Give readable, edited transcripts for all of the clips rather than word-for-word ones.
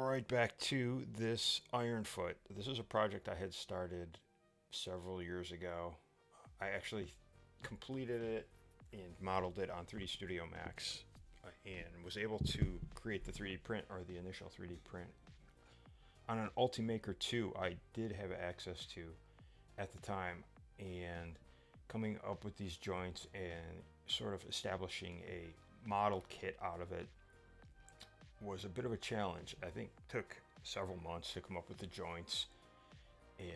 right, back to this Ironfoot. This is a project I had started several years ago. I actually completed it and modeled it on 3D Studio Max and was able to create the 3D print or the initial 3D print on an Ultimaker 2 I did have access to at the time, and coming up with these joints and sort of establishing a model kit out of it was a bit of a challenge. I think it took several months to come up with the joints and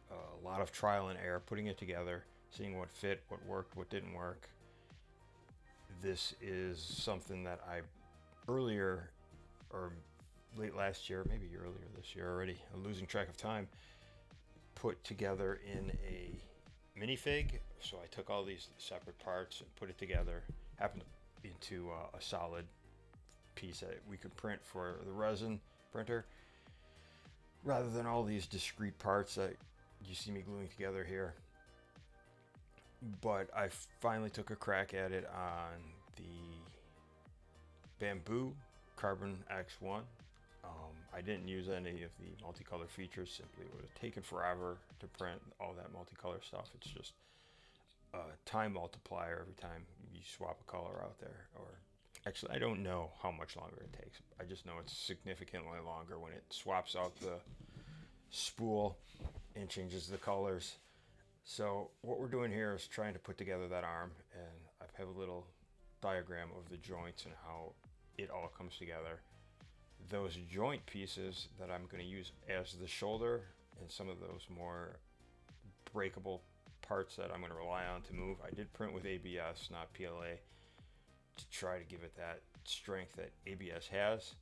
a lot of trial and error, putting it together, seeing what fit, what worked, what didn't work. This is something that I earlier or late last year, maybe earlier this year already, I'm losing track of time, put together in a minifig. So I took all these separate parts and put it together, happened into a solid piece that we could print for the resin printer rather than all these discrete parts that you see me gluing together here. But I finally took a crack at it on the Bamboo Carbon X1. I didn't use any of the multicolor features, simply it would have taken forever to print all that multicolor stuff. It's just a time multiplier every time you swap a color out there. Or actually, I don't know how much longer it takes. I just know it's significantly longer when it swaps out the spool and changes the colors. So what we're doing here is trying to put together that arm, and I have a little diagram of the joints and how it all comes together. Those joint pieces that I'm going to use as the shoulder and some of those more breakable parts that I'm going to rely on to move, I did print with ABS, not PLA, to try to give it that strength that ABS has.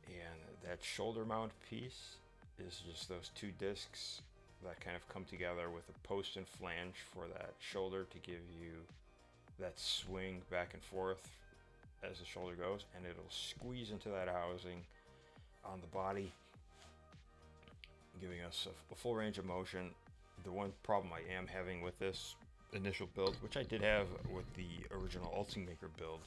And that shoulder mount piece is just those two discs that kind of come together with a post and flange for that shoulder to give you that swing back and forth as the shoulder goes, and it'll squeeze into that housing on the body, giving us a full range of motion. The one problem I am having with this initial build, which I did have with the original Ultimaker build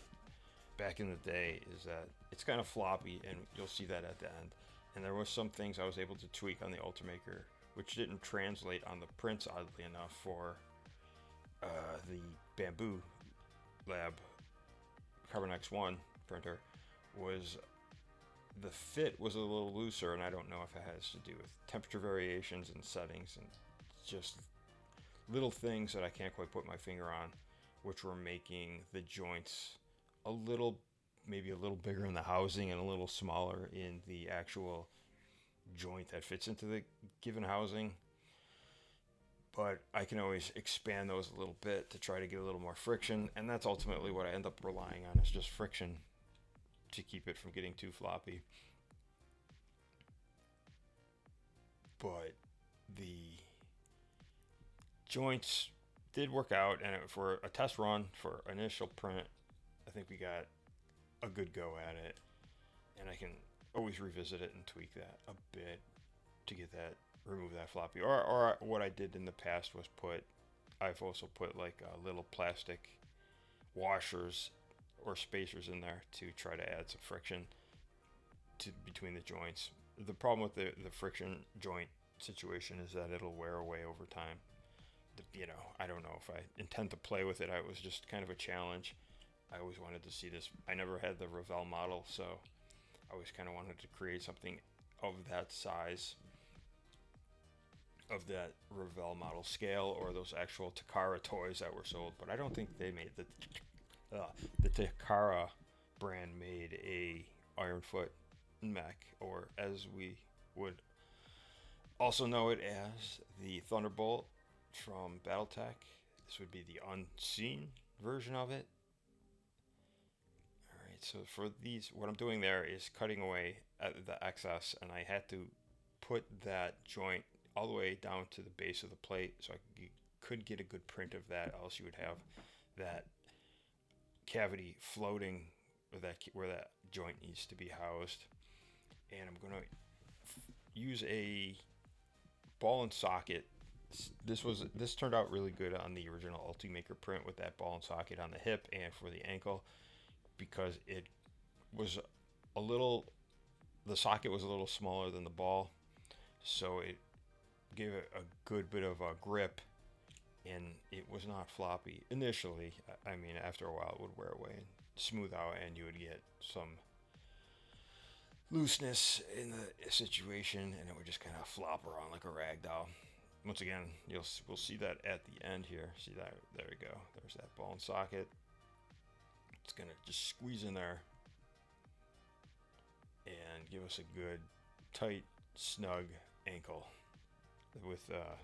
back in the day, is that it's kind of floppy, and you'll see that at the end. And there were some things I was able to tweak on the Ultimaker which didn't translate on the prints, oddly enough, for the Bamboo Lab Carbon X1 printer. Was the fit was a little looser, and I don't know if it has to do with temperature variations and settings and just little things that I can't quite put my finger on, which were making the joints a little, maybe a little bigger in the housing and a little smaller in the actual joint that fits into the given housing. But I can always expand those a little bit to try to get a little more friction, and that's ultimately what I end up relying on, is just friction to keep it from getting too floppy. But the joints did work out, and for a test run for initial print, I think we got a good go at it, and I can always revisit it and tweak that a bit to get that, remove that floppy. Or what I did in the past was I've also put like little plastic washers or spacers in there to try to add some friction between the joints. The problem with the friction joint situation is that it'll wear away over time. I don't know if I intend to play with it. It was just kind of a challenge. I always wanted to see this. I never had the Revell model, so I always kind of wanted to create something of that size, of that Revell model scale, or those actual Takara toys that were sold. But I don't think they made the Takara brand made a Ironfoot mech, or as we would also know it as the Thunderbolt from BattleTech. This would be the unseen version of it. Alright, so for these, what I'm doing there is cutting away at the excess, and I had to put that joint all the way down to the base of the plate so I could get a good print of that, else you would have that cavity floating where that joint needs to be housed. And I'm going to use a ball and socket. This turned out really good on the original Ultimaker print with that ball and socket on the hip and for the ankle, because it was a little the socket was a little smaller than the ball, so it gave it a good bit of a grip, and it was not floppy initially. I mean, after a while, it would wear away and smooth out, and you would get some looseness in the situation, and it would just kind of flop around like a rag doll. Once again, we'll see that at the end here. See that? There we go. There's that ball and socket. It's gonna just squeeze in there and give us a good, tight, snug ankle with a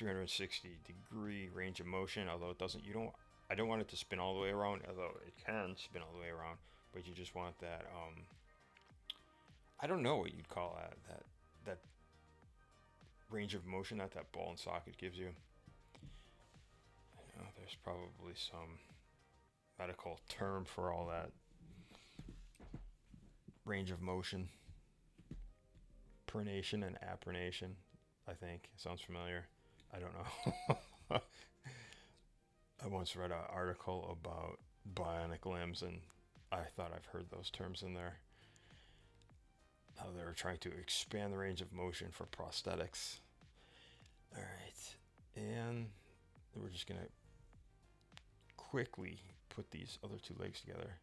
360-degree range of motion. Although it doesn't, I don't want it to spin all the way around. Although it can spin all the way around, but you just want that. I don't know what you'd call that range of motion that ball and socket gives you. I know there's probably some medical term for all that. Range of motion, pronation and apronation, I think. Sounds familiar. I don't know. I once read an article about bionic limbs, and I thought I've heard those terms in there. How they're trying to expand the range of motion for prosthetics. All right, and we're just gonna quickly put these other two legs together.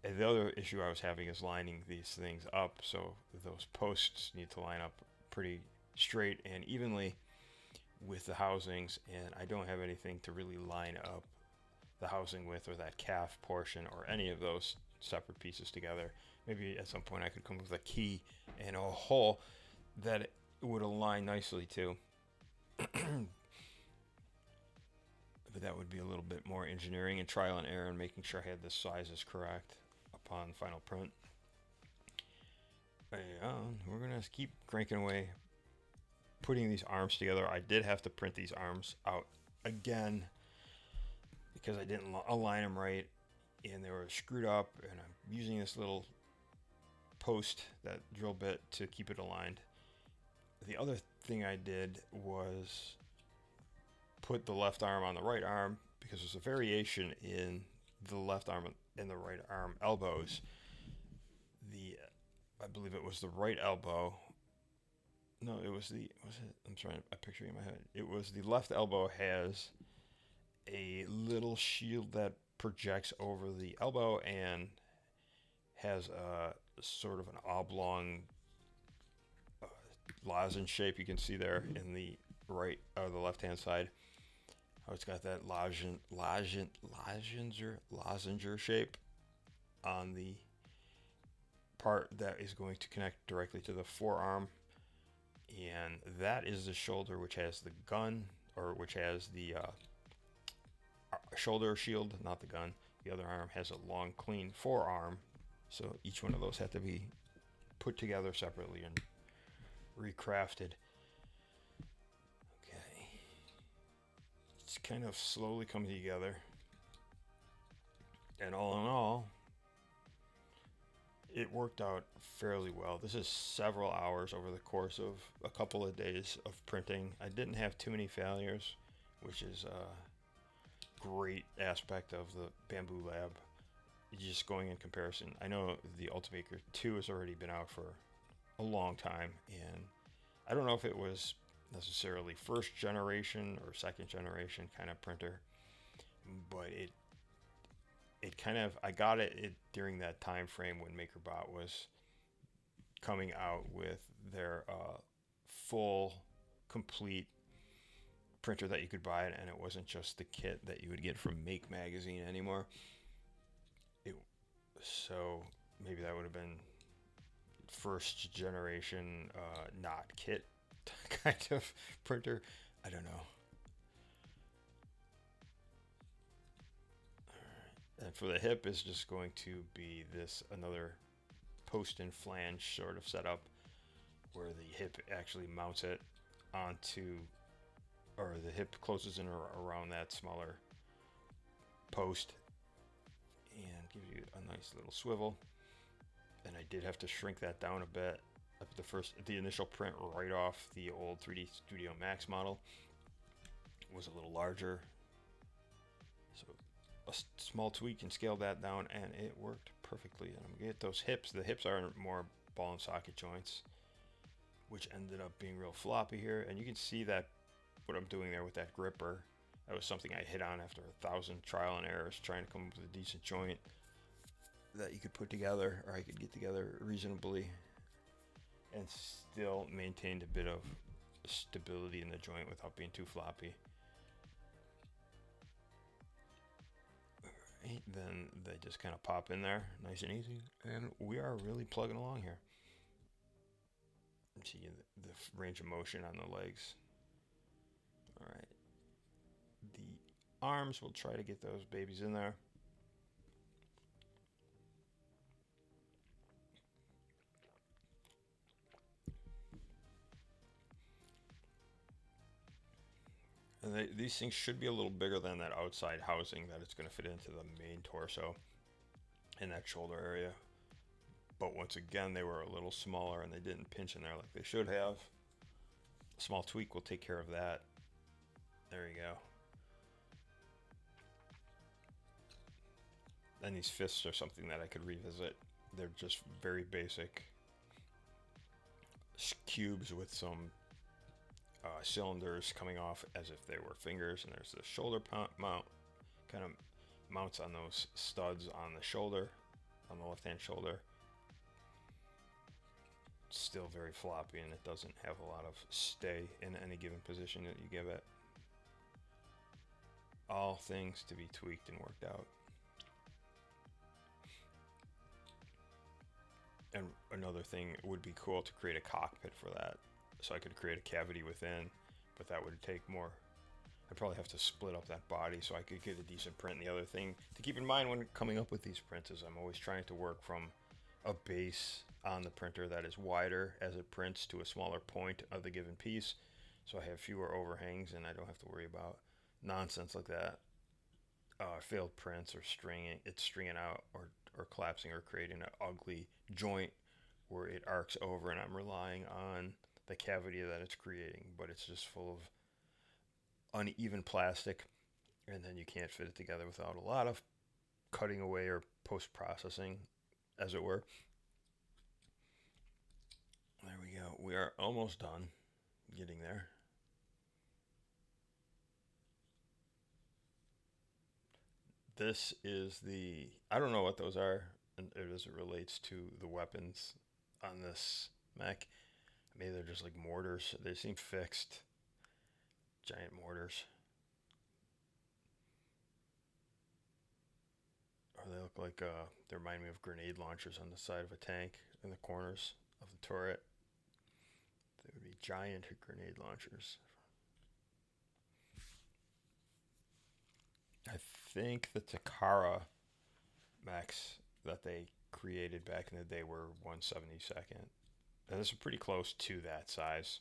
And the other issue I was having is lining these things up, so those posts need to line up pretty straight and evenly with the housings, and I don't have anything to really line up the housing with, or that calf portion, or any of those separate pieces together. Maybe at some point I could come up with a key and a hole that it would align nicely to. But that would be a little bit more engineering and trial and error and making sure I had the sizes correct upon final print. And we're gonna keep cranking away, putting these arms together. I did have to print these arms out again because I didn't align them right, and they were screwed up, and I'm using this little post, that drill bit, to keep it aligned. The other thing I did was put the left arm on the right arm, because there's a variation in the left arm and the right arm elbows. I believe it was the right elbow. No, it was I'm picturing in my head. It was the left elbow has a little shield that projects over the elbow and has a sort of an oblong lozenge shape. You can see there in the right or the left hand side how it's got that lozenger shape on the part that is going to connect directly to the forearm, and that is the shoulder, which has the gun, or which has the shoulder shield, not the gun. The other arm has a long, clean forearm, so each one of those had to be put together separately and recrafted. Okay, it's kind of slowly coming together, and all in all, it worked out fairly well. This is several hours over the course of a couple of days of printing. I didn't have too many failures, which is a great aspect of the Bamboo Lab. Just going in comparison, I know the Ultimaker 2 has already been out for a long time, and I don't know if it was necessarily first generation or second generation kind of printer, but it kind of, I got it during that time frame when MakerBot was coming out with their full, complete printer that you could buy, and it wasn't just the kit that you would get from Make Magazine anymore. So maybe that would have been first generation, not kit kind of printer. I don't know. And for the hip is just going to be another post and flange sort of setup, where the hip actually mounts it onto, or the hip closes in around that smaller post and gives you a nice little swivel. And I did have to shrink that down a bit. The initial print right off the old 3D Studio Max model was a little larger, so small tweak and scaled that down, and it worked perfectly. And I'm gonna get those hips. The hips are more ball and socket joints, which ended up being real floppy here. And you can see that what I'm doing there with that gripper, that was something I hit on after 1,000 trial and errors trying to come up with a decent joint that you could put together, or I could get together reasonably, and still maintained a bit of stability in the joint without being too floppy. Right, then they just kind of pop in there nice and easy, and we are really plugging along here. See the range of motion on the legs. All right, the arms, we'll try to get those babies in there. And these things should be a little bigger than that outside housing that it's going to fit into the main torso in that shoulder area. But once again, they were a little smaller and they didn't pinch in there like they should have. A small tweak will take care of that. There you go. And these fists are something that I could revisit. They're just very basic cubes with some cylinders coming off as if they were fingers, and there's the shoulder mount, kind of mounts on those studs on the shoulder, on the left hand shoulder. Still very floppy, and it doesn't have a lot of stay in any given position that you give it. All things to be tweaked and worked out. And another thing would be cool to create a cockpit for that, so I could create a cavity within, but that would take more. I'd probably have to split up that body so I could get a decent print. And the other thing to keep in mind when coming up with these prints is I'm always trying to work from a base on the printer that is wider as it prints to a smaller point of the given piece, so I have fewer overhangs and I don't have to worry about nonsense like that. Failed prints or stringing out or collapsing or creating an ugly joint where it arcs over and I'm relying on the cavity that it's creating, but it's just full of uneven plastic, and then you can't fit it together without a lot of cutting away or post-processing, as it were. There we go. We are almost done getting there. This is the, I don't know what those are as it relates to the weapons on this mech. Maybe they're just like mortars. They seem fixed. Giant mortars. Or they look like, they remind me of grenade launchers on the side of a tank in the corners of the turret. They would be giant grenade launchers. I think the Takara mechs that they created back in the day were 1/72nd. And this is pretty close to that size.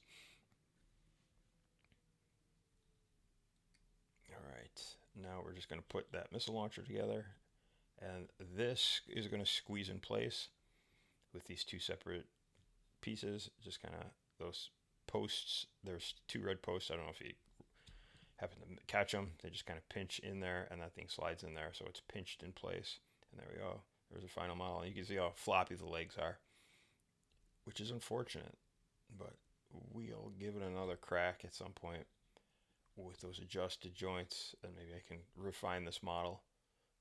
Alright, now we're just going to put that missile launcher together. And this is going to squeeze in place with these two separate pieces. Just kind of those posts. There's two red posts. I don't know if you happen to catch them. They just kind of pinch in there, and that thing slides in there, so it's pinched in place. And there we go. There's a final model. You can see how floppy the legs are, which is unfortunate, but we'll give it another crack at some point with those adjusted joints, and maybe I can refine this model.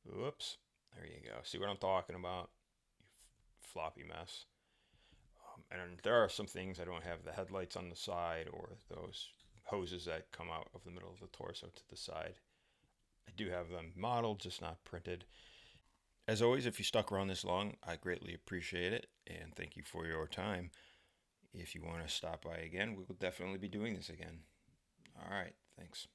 Whoops. There you go. See what I'm talking about? You floppy mess. And there are some things I don't have the headlights on the side or those hoses that come out of the middle of the torso to the side. I do have them modeled, just not printed. As always, if you stuck around this long, I greatly appreciate it, and thank you for your time. If you want to stop by again, we will definitely be doing this again. All right, thanks.